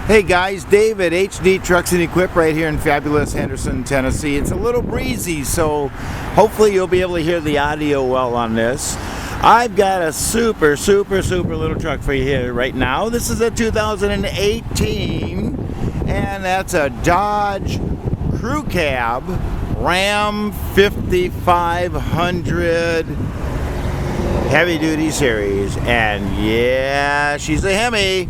Hey guys, Dave at HD Trucks and Equip right here in fabulous Henderson, Tennessee. It's a little breezy, so hopefully you'll be able to hear the audio well on this. I've got a super little truck for you here right now. This is a 2018, and that's a Dodge Crew Cab Ram 5500 heavy duty series. And yeah, she's a Hemi.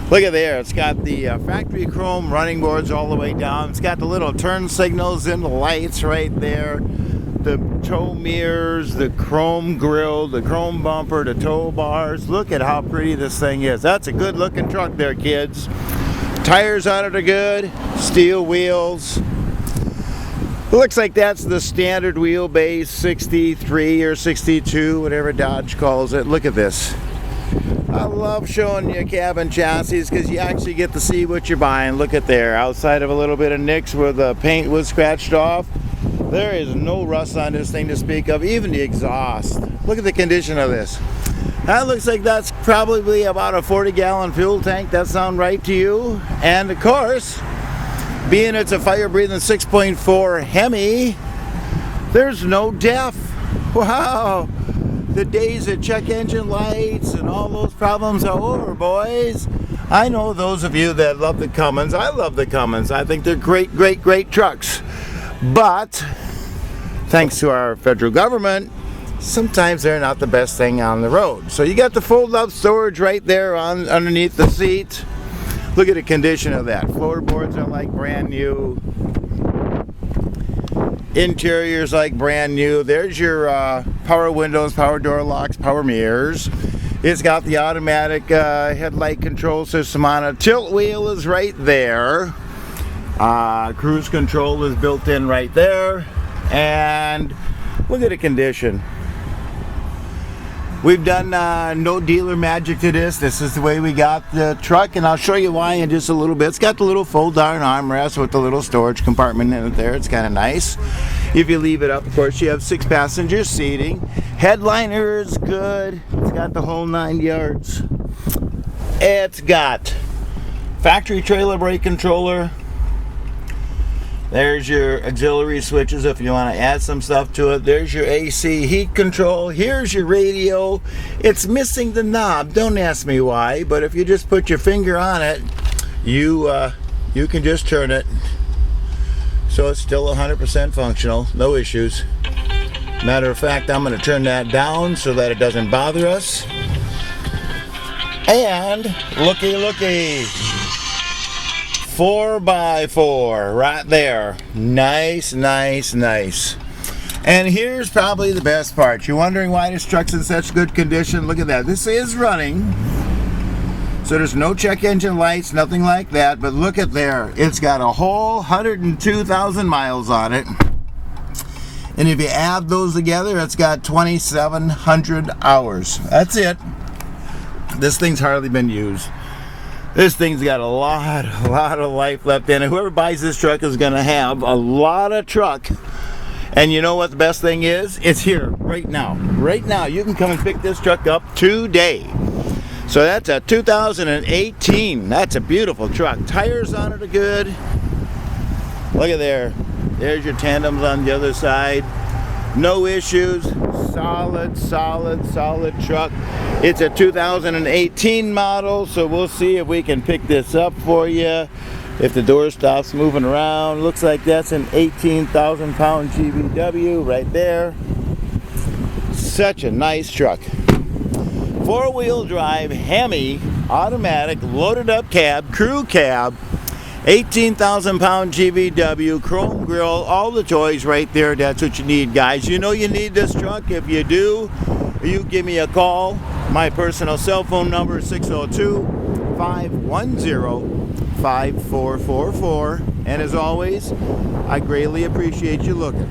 Look at there, it's got the factory chrome running boards all the way down. It's got the little turn signals and the lights right there. The tow mirrors, the chrome grille, the chrome bumper, the tow bars. Look at how pretty this thing is. That's a good looking truck there, kids. Tires on it are good, steel wheels. Looks like that's the standard wheelbase, 63 or 62, whatever Dodge calls it. Look at this. I love showing you cabin chassis because you actually get to see what you're buying. Look at there, outside of a little bit of nicks where the paint was scratched off, there is no rust on this thing to speak of, even the exhaust. Look at the condition of this. That looks like that's probably about a 40-gallon fuel tank. That sound right to you? And of course, being it's a fire-breathing 6.4 Hemi, there's no DEF. Wow! The days of check engine lights and all those problems are over, boys. I know those of you that love the Cummins. I love the Cummins. I think they're great trucks. But thanks to our federal government, sometimes they're not the best thing on the road. So you got the fold-up storage right there underneath the seat. Look at the condition of that. Floorboards are like brand new. Interior's like brand new. There's your power windows, power door locks, power mirrors. It's got the automatic headlight control system on it. Tilt wheel is right there. Cruise control is built in right there. And look at the condition. We've done no dealer magic to this. This is the way we got the truck, and I'll show you why in just a little bit. It's got the little fold-down armrest with the little storage compartment in it there. It's kind of nice. If you leave it up, of course, you have 6-passenger seating. Headliner is good. It's got the whole 9 yards. It's got factory trailer brake controller. There's your auxiliary switches if you want to add some stuff to it. There's your AC heat control. Here's your radio. It's missing the knob. Don't ask me why, but if you just put your finger on it, you can just turn it. So it's still 100% functional. No issues. Matter of fact, I'm going to turn that down so that it doesn't bother us. And looky. 4x4 right there. Nice. And here's probably the best part. You're wondering why this truck's in such good condition. Look at that. This is running. So there's no check engine lights, nothing like that. But look at there. It's got a whole 102,000 miles on it. And if you add those together, it's got 2,700 hours. That's it. This thing's hardly been used. This thing's got a lot of life left in it. Whoever buys this truck is going to have a lot of truck. And you know what the best thing is? It's here right now. Right now, you can come and pick this truck up today. So that's a 2018. That's a beautiful truck. Tires on it are good. Look at there. There's your tandems on the other side. No issues. Solid truck. It's a 2018 model, so we'll see if we can pick this up for you. If the door stops moving around, looks like that's an 18,000 pound GVW right there. Such a nice truck. 4-wheel drive Hemi, automatic, loaded up cab, crew cab, 18,000 pound GVW, chrome grille, all the toys right there. That's what you need, guys. You know you need this truck. If you do, you give me a call. My personal cell phone number is 602-510-5444. And as always, I greatly appreciate you looking.